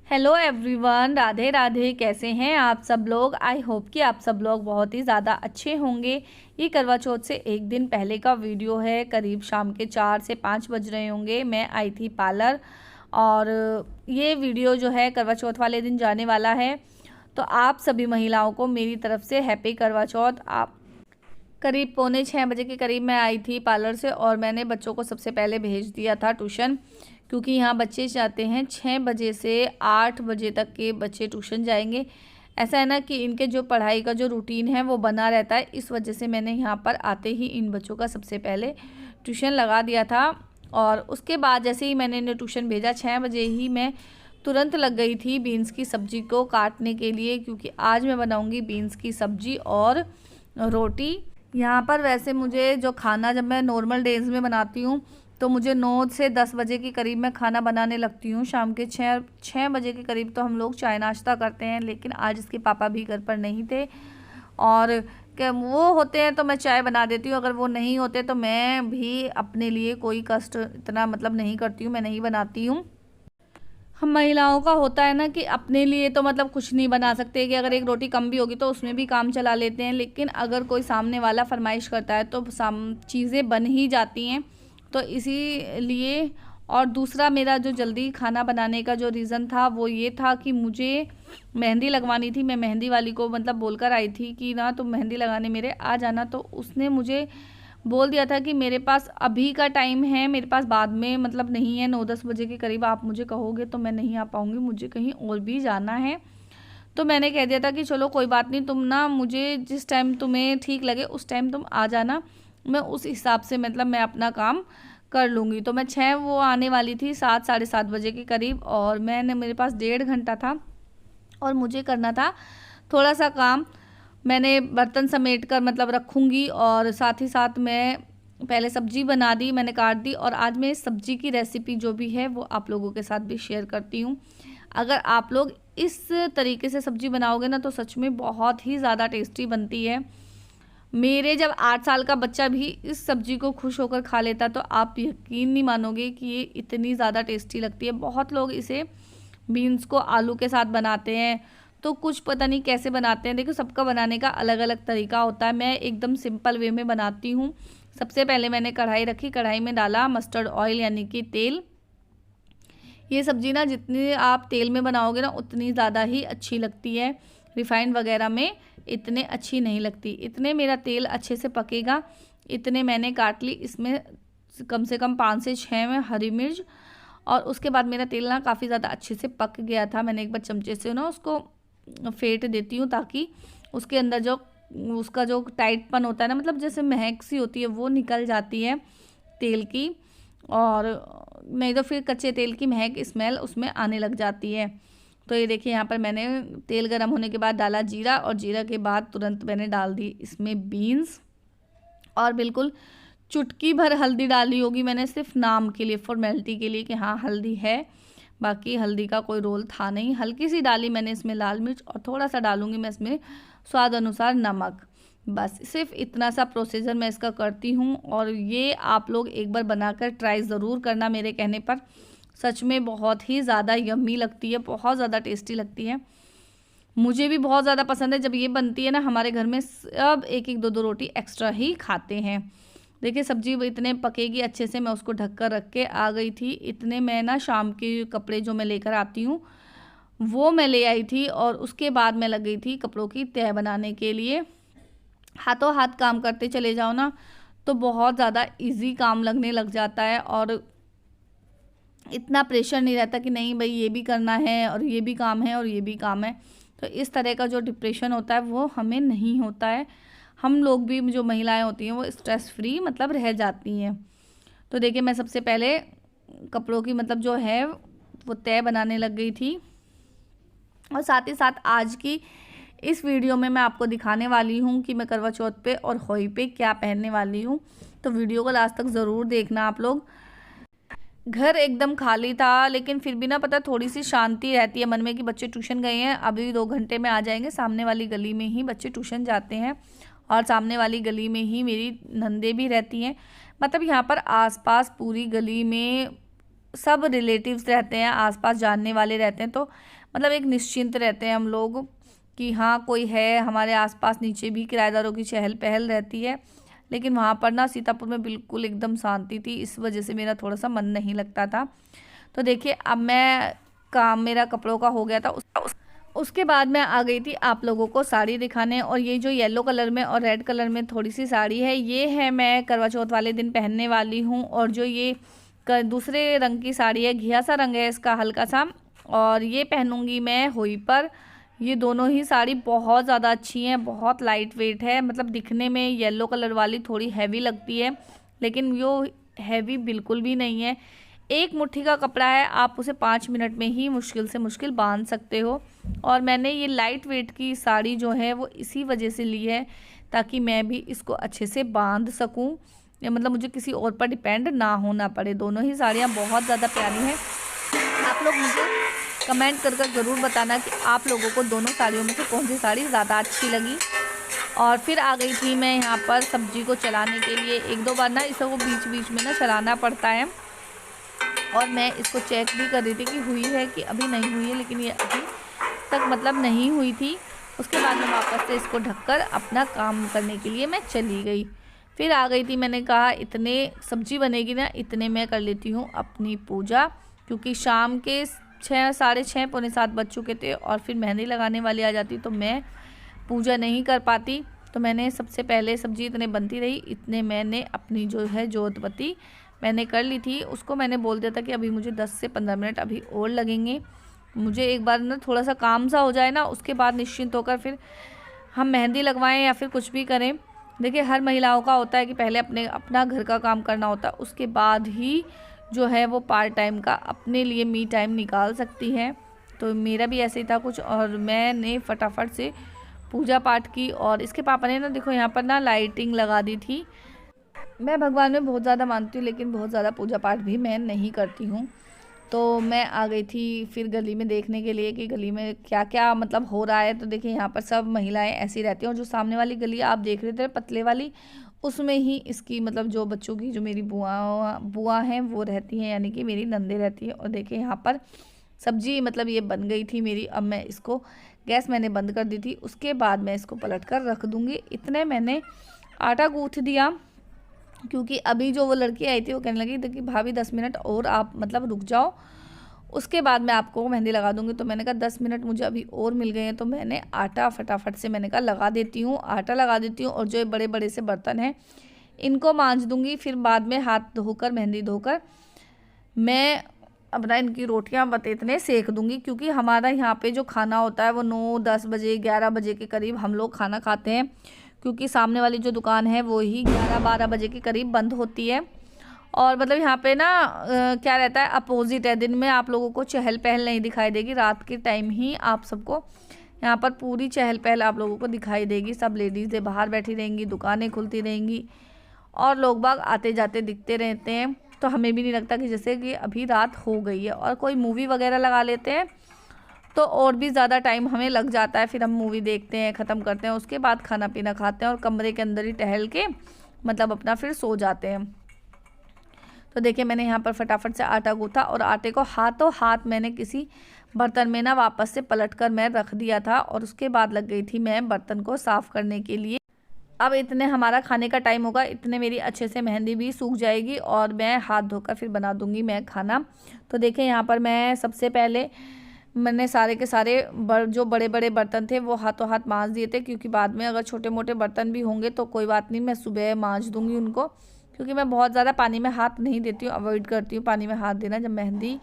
Hello everyone, Radhe Radhe. कैसे हैं आप सब लोग? आई होप कि आप सब लोग बहुत ही ज़्यादा अच्छे होंगे। ये करवा चौथ से एक दिन पहले का वीडियो है। करीब शाम के 4 से 5 बज रहे होंगे। मैं आई थी पार्लर और ये वीडियो जो है करवा चौथ वाले दिन जाने वाला है। तो आप सभी महिलाओं को मेरी तरफ से हैप्पी करवा चौथ। आप करीब 5:45 बजे के करीब मैं आई थी पार्लर से और मैंने बच्चों को सबसे पहले भेज दिया था ट्यूशन, क्योंकि यहाँ बच्चे जाते हैं 6 बजे से 8 बजे तक के बच्चे ट्यूशन जाएंगे। ऐसा है ना कि इनके जो पढ़ाई का जो रूटीन है वो बना रहता है। इस वजह से मैंने यहाँ पर आते ही इन बच्चों का सबसे पहले ट्यूशन लगा दिया था। और उसके बाद जैसे ही मैंने इन्हें ट्यूशन भेजा 6 बजे ही मैं तुरंत लग गई थी बीन्स की सब्ज़ी को काटने के लिए, क्योंकि आज मैं बनाऊँगी बीन्स की सब्ज़ी और रोटी। यहाँ पर वैसे मुझे जो खाना जब मैं नॉर्मल डेज़ में बनाती हूँ तो मुझे 9 से 10 बजे के करीब मैं खाना बनाने लगती हूँ। शाम के 6 बजे के करीब तो हम लोग चाय नाश्ता करते हैं, लेकिन आज इसके पापा भी घर पर नहीं थे और क्या वो होते हैं तो मैं चाय बना देती हूँ। अगर वो नहीं होते तो मैं भी अपने लिए कोई कष्ट इतना नहीं करती हूँ, मैं नहीं बनाती हूँ। हम महिलाओं का होता है ना कि अपने लिए तो कुछ नहीं बना सकते, कि अगर एक रोटी कम भी होगी तो उसमें भी काम चला लेते हैं, लेकिन अगर कोई सामने वाला फरमाइश करता है तो चीज़ें बन ही जाती हैं। तो इसीलिए और दूसरा मेरा जो जल्दी खाना बनाने का जो रीज़न था वो ये था कि मुझे मेहंदी लगवानी थी। मैं मेहंदी वाली को बोलकर आई थी कि ना तुम मेहंदी लगाने मेरे आ जाना, तो उसने मुझे बोल दिया था कि मेरे पास अभी का टाइम है, मेरे पास बाद में नहीं है। 9-10 बजे के करीब आप मुझे कहोगे तो मैं नहीं आ पाऊँगी, मुझे कहीं और भी जाना है। तो मैंने कह दिया था कि चलो कोई बात नहीं, तुम ना मुझे जिस टाइम तुम्हें ठीक लगे उस टाइम तुम आ जाना, मैं उस हिसाब से मैं अपना काम कर लूँगी। तो मैं 6 वो आने वाली थी 7 साढ़े 7 बजे के करीब, और मेरे पास 1.5 घंटा था और मुझे करना था थोड़ा सा काम। मैंने बर्तन समेट कर रखूँगी और साथ ही साथ मैं पहले सब्जी बना दी, मैंने काट दी। और आज मैं इस सब्जी की रेसिपी जो भी है वो आप लोगों के साथ भी शेयर करती हूँ। अगर आप लोग इस तरीके से सब्जी बनाओगे ना तो सच में बहुत ही ज़्यादा टेस्टी बनती है। मेरे जब 8 साल का बच्चा भी इस सब्जी को खुश होकर खा लेता तो आप यकीन नहीं मानोगे कि ये इतनी ज़्यादा टेस्टी लगती है। बहुत लोग इसे बीन्स को आलू के साथ बनाते हैं, तो कुछ पता नहीं कैसे बनाते हैं। देखो, सबका बनाने का अलग अलग तरीका होता है। मैं एकदम सिंपल वे में बनाती हूँ। सबसे पहले मैंने कढ़ाई रखी, कढ़ाई में डाला मस्टर्ड ऑयल यानी कि तेल। ये सब्ज़ी ना जितनी आप तेल में बनाओगे ना उतनी ज़्यादा ही अच्छी लगती है, रिफाइंड वगैरह में इतने अच्छी नहीं लगती। इतने मेरा तेल अच्छे से पकेगा, इतने मैंने काट ली। इसमें कम से कम 5 से 6 में हरी मिर्च। और उसके बाद मेरा तेल ना काफ़ी ज़्यादा अच्छे से पक गया था। मैंने एक बार चमचे से ना उसको फेंट देती हूँ ताकि उसके अंदर जो उसका जो टाइटपन होता है ना, जैसे महक सी होती है वो निकल जाती है तेल की, और नहीं तो फिर कच्चे तेल की महक स्मेल उसमें आने लग जाती है। तो ये देखिए, यहाँ पर मैंने तेल गर्म होने के बाद डाला जीरा, और जीरा के बाद तुरंत मैंने डाल दी इसमें बीन्स, और बिल्कुल चुटकी भर हल्दी डाली होगी मैंने, सिर्फ नाम के लिए, फॉर्मेलिटी के लिए कि हाँ हल्दी है। बाकी हल्दी का कोई रोल था नहीं। हल्की सी डाली मैंने इसमें लाल मिर्च, और थोड़ा सा डालूंगी मैं इसमें स्वाद अनुसार नमक। बस सिर्फ इतना सा प्रोसीजर मैं इसका करती हूँ। और ये आप लोग एक बार बनाकर ट्राई ज़रूर करना मेरे कहने पर। सच में बहुत ही ज़्यादा यम्मी लगती है, बहुत ज़्यादा टेस्टी लगती है। मुझे भी बहुत ज़्यादा पसंद है। जब ये बनती है ना हमारे घर में सब 1-1 2-2 रोटी एक्स्ट्रा ही खाते हैं। देखिए, सब्जी इतने पकेगी अच्छे से, मैं उसको ढककर रख के आ गई थी। इतने मैं ना शाम के कपड़े जो मैं लेकर आती हूँ वो मैं ले आई थी, और उसके बाद मैं लग गई थी कपड़ों की तह बनाने के लिए। हाथों हाथ काम करते चले जाओ ना तो बहुत ज़्यादा इजी काम लगने लग जाता है, और इतना प्रेशर नहीं रहता कि नहीं भाई ये भी करना है और ये भी काम है और ये भी काम है। तो इस तरह का जो डिप्रेशन होता है वो हमें नहीं होता है। हम लोग भी, जो महिलाएं होती हैं, वो स्ट्रेस फ्री रह जाती हैं। तो देखिए, मैं सबसे पहले कपड़ों की जो है वो तय बनाने लग गई थी। और साथ ही साथ आज की इस वीडियो में मैं आपको दिखाने वाली हूँ कि मैं करवा चौथ पे और होली पे क्या पहनने वाली हूँ। तो वीडियो को लास्ट तक ज़रूर देखना आप लोग। घर एकदम खाली था, लेकिन फिर भी ना थोड़ी सी शांति रहती है मन में कि बच्चे ट्यूशन गए हैं, अभी 2 घंटे में आ जाएंगे। सामने वाली गली में ही बच्चे ट्यूशन जाते हैं, और सामने वाली गली में ही मेरी नंदे भी रहती हैं। यहाँ पर आसपास पूरी गली में सब रिलेटिव्स रहते हैं, आसपास जानने वाले रहते हैं, तो मतलब एक निश्चिंत रहते हैं हम लोग कि हाँ कोई है हमारे आसपास। नीचे भी किराएदारों की चहल पहल रहती है, लेकिन वहाँ पर ना सीतापुर में बिल्कुल एकदम शांति थी, इस वजह से मेरा थोड़ा सा मन नहीं लगता था। तो देखिए अब मैं काम मेरा कपड़ों का हो गया था। उसके बाद मैं आ गई थी आप लोगों को साड़ी दिखाने, और ये जो येलो कलर में और रेड कलर में थोड़ी सी साड़ी है, ये है मैं करवा चौथ वाले दिन पहनने वाली हूँ। और जो ये दूसरे रंग की साड़ी है, घिया सा रंग है इसका हल्का सा, और ये पहनूंगी मैं होली पर। ये दोनों ही साड़ी बहुत ज़्यादा अच्छी हैं, बहुत लाइट वेट है, मतलब दिखने में येलो कलर वाली थोड़ी हैवी लगती है, लेकिन वो हैवी बिल्कुल भी नहीं है। एक मुट्ठी का कपड़ा है, आप उसे 5 मिनट में ही मुश्किल से मुश्किल बांध सकते हो। और मैंने ये लाइट वेट की साड़ी जो है वो इसी वजह से ली है ताकि मैं भी इसको अच्छे से बांध सकूं, या मतलब मुझे किसी और पर डिपेंड ना होना पड़े। दोनों ही साड़ियाँ बहुत ज़्यादा प्यारी हैं। आप लोग मुझे कमेंट कर ज़रूर बताना कि आप लोगों को दोनों साड़ियों में से कौन सी साड़ी ज़्यादा अच्छी लगी। और फिर आ गई थी मैं यहाँ पर सब्जी को चलाने के लिए। 1-2 बार ना इसको बीच बीच में ना चलाना पड़ता है, और मैं इसको चेक भी कर रही थी कि हुई है कि अभी नहीं हुई है, लेकिन ये अभी तक मतलब नहीं हुई थी। उसके बाद मैं वापस से इसको ढककर अपना काम करने के लिए मैं चली गई। फिर आ गई थी, मैंने कहा इतने सब्जी बनेगी ना, इतने मैं कर लेती हूँ अपनी पूजा, क्योंकि शाम के 6, 6:30, पौने 7 बज चुके थे, और फिर मेहंदी लगाने वाली आ जाती तो मैं पूजा नहीं कर पाती। तो मैंने सबसे पहले सब्जी इतने बनती रही, इतने मैंने अपनी जो है जोतबत्ती मैंने कर ली थी। उसको मैंने बोल दिया था कि अभी मुझे 10 से 15 मिनट अभी और लगेंगे, मुझे एक बार ना थोड़ा सा काम सा हो जाए ना, उसके बाद निश्चिंत होकर फिर हम मेहंदी लगवाएं या फिर कुछ भी करें। देखिए हर महिलाओं का होता है कि पहले अपना घर का काम करना होता है, उसके बाद ही जो है वो पार्ट टाइम का अपने लिए मी टाइम निकाल सकती है। तो मेरा भी ऐसे ही था कुछ, और मैंने फटाफट से पूजा पाठ की। और इसके पापा ने ना देखो यहाँ पर ना लाइटिंग लगा दी थी। मैं भगवान में बहुत ज़्यादा मानती हूँ, लेकिन बहुत ज़्यादा पूजा पाठ भी मैं नहीं करती हूँ। तो मैं आ गई थी फिर गली में देखने के लिए कि गली में क्या क्या मतलब हो रहा है। तो देखिए यहाँ पर सब महिलाएं ऐसी रहती हैं, और जो सामने वाली गली आप देख रहे थे पतले वाली, उसमें ही इसकी मतलब जो बच्चों की जो मेरी बुआ हैं वो रहती हैं, यानी कि मेरी नंदे रहती है। और देखिए यहाँ पर सब्जी मतलब ये बन गई थी मेरी। अब मैं इसको गैस मैंने बंद कर दी थी, उसके बाद मैं इसको पलट कर रख दूँगी। इतने मैंने आटा गूँथ दिया, क्योंकि अभी जो वो लड़की आई थी वो कहने लगी कि भाभी 10 मिनट और आप मतलब रुक जाओ, उसके बाद मैं आपको मेहंदी लगा दूंगी। तो मैंने कहा 10 मिनट मुझे अभी और मिल गए हैं, तो मैंने आटा फटाफट से मैंने कहा लगा देती हूँ, आटा लगा देती हूँ। और जो बड़े बड़े से बर्तन हैं इनको मांज दूंगी, फिर बाद में हाथ धोकर मेहंदी धोकर मैं अपना इनकी रोटियां इतने सेक दूंगी। क्योंकि हमारा यहाँ पे जो खाना होता है वो 9, 10 बजे, 11 बजे के करीब हम लोग खाना खाते हैं, क्योंकि सामने वाली जो दुकान है वो ही 11, 12 बजे के करीब बंद होती है। और मतलब यहाँ पे ना क्या रहता है, अपोजिट है। दिन में आप लोगों को चहल पहल नहीं दिखाई देगी, रात के टाइम ही आप सबको यहाँ पर पूरी चहल पहल आप लोगों को दिखाई देगी। सब लेडीज़ें बाहर बैठी रहेंगी, दुकानें खुलती रहेंगी, और लोग बाग आते जाते दिखते रहते हैं। तो हमें भी नहीं लगता कि जैसे कि अभी रात हो गई है। और कोई मूवी वगैरह लगा लेते हैं तो और भी ज़्यादा टाइम हमें लग जाता है। फिर हम मूवी देखते हैं, ख़त्म करते हैं, उसके बाद खाना पीना खाते हैं, और कमरे के अंदर ही टहल के मतलब अपना फिर सो जाते हैं। तो देखिए मैंने यहाँ पर फटाफट से आटा गूँथा, और आटे को हाथों हाथ मैंने किसी बर्तन में ना वापस से पलट कर मैं रख दिया था। और उसके बाद लग गई थी मैं बर्तन को साफ़ करने के लिए। अब इतने हमारा खाने का टाइम होगा, इतने मेरी अच्छे से मेहंदी भी सूख जाएगी, और मैं हाथ धोकर फिर बना दूंगी मैं खाना। तो देखिए यहाँ पर मैं सबसे पहले मैंने सारे के सारे जो बड़े बड़े बर्तन थे वो हाथों हाथ मांज दिए थे, क्योंकि बाद में अगर छोटे मोटे बर्तन भी होंगे तो कोई बात नहीं, मैं सुबह मांज दूंगी उनको। क्योंकि मैं बहुत ज़्यादा पानी में हाथ नहीं देती हूँ, अवॉइड करती हूँ पानी में हाथ देना जब मेहंदी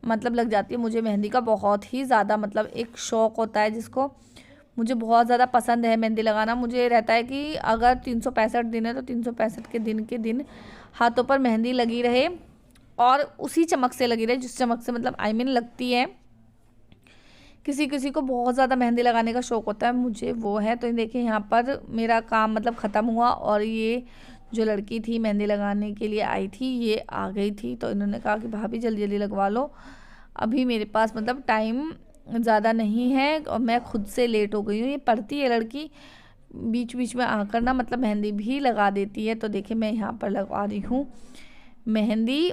मतलब लग जाती है। मुझे मेहंदी का बहुत ही ज़्यादा मतलब एक शौक़ होता है, जिसको मुझे बहुत ज़्यादा पसंद है मेहंदी लगाना। मुझे रहता है कि अगर 365 दिन है तो 365 के दिन हाथों पर मेहंदी लगी रहे, और उसी चमक से लगी रहे जिस चमक से मतलब आई मीन लगती है। किसी किसी को बहुत ज़्यादा मेहंदी लगाने का शौक़ होता है, मुझे वो है। तो देखिए यहाँ पर मेरा काम मतलब ख़त्म हुआ, और ये जो लड़की थी मेहंदी लगाने के लिए आई थी ये आ गई थी। तो इन्होंने कहा कि भाभी जल्दी जल्दी लगवा लो, अभी मेरे पास मतलब टाइम ज़्यादा नहीं है, और मैं खुद से लेट हो गई हूँ। ये पढ़ती है लड़की, बीच बीच में आकर ना मतलब मेहंदी भी लगा देती है। तो देखिए मैं यहाँ पर लगवा रही हूँ मेहंदी।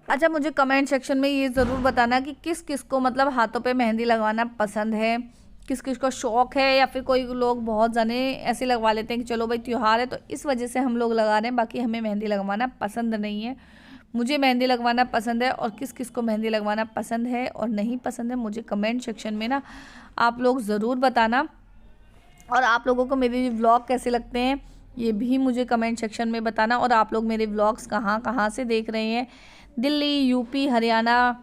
अच्छा, मुझे कमेंट सेक्शन में ये ज़रूर बताना कि किस किस को मतलब हाथों पे मेहंदी लगवाना पसंद है, किस किस को शौक़ है, या फिर कोई लोग बहुत जाने ऐसे लगवा लेते हैं कि चलो भाई त्योहार है तो इस वजह से हम लोग लगा रहे हैं, बाकी हमें मेहंदी लगवाना पसंद नहीं है। मुझे मेहंदी लगवाना पसंद है, और किस किस को मेहंदी लगवाना पसंद है और नहीं पसंद है मुझे कमेंट सेक्शन में ना आप लोग ज़रूर बताना। और आप लोगों को मेरे व्लॉग कैसे लगते हैं ये भी मुझे कमेंट सेक्शन में बताना। और आप लोग मेरे व्लॉग्स कहाँ कहाँ से देख रहे हैं, दिल्ली, यूपी, हरियाणा,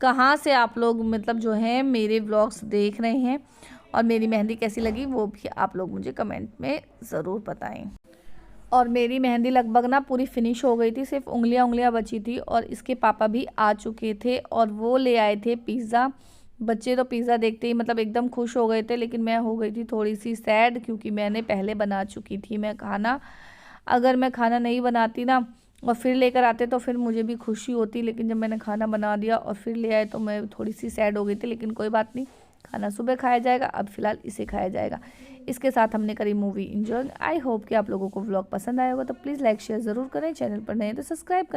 कहाँ से आप लोग मतलब जो है मेरे व्लॉग्स देख रहे हैं, और मेरी मेहंदी कैसी लगी वो भी आप लोग मुझे कमेंट में ज़रूर बताएं। और मेरी मेहंदी लगभग ना पूरी फिनिश हो गई थी, सिर्फ उंगलियां बची थी, और इसके पापा भी आ चुके थे और वो ले आए थे पिज़्ज़ा। बच्चे तो पिज़्ज़ा देखते ही मतलब एकदम खुश हो गए थे, लेकिन मैं हो गई थी थोड़ी सी सैड, क्योंकि मैंने पहले बना चुकी थी मैं खाना। अगर मैं खाना नहीं बनाती ना और फिर लेकर आते तो फिर मुझे भी खुशी होती, लेकिन जब मैंने खाना बना दिया और फिर ले आए तो मैं थोड़ी सी सैड हो गई थी। लेकिन कोई बात नहीं, खाना सुबह खाया जाएगा, अब फिलहाल इसे खाया जाएगा। इसके साथ हमने करी मूवी एंजॉय। आई होप कि आप लोगों को व्लॉग पसंद आया होगा, तो प्लीज़ लाइक शेयर ज़रूर करें। चैनल पर नए हैं तो सब्सक्राइब करें।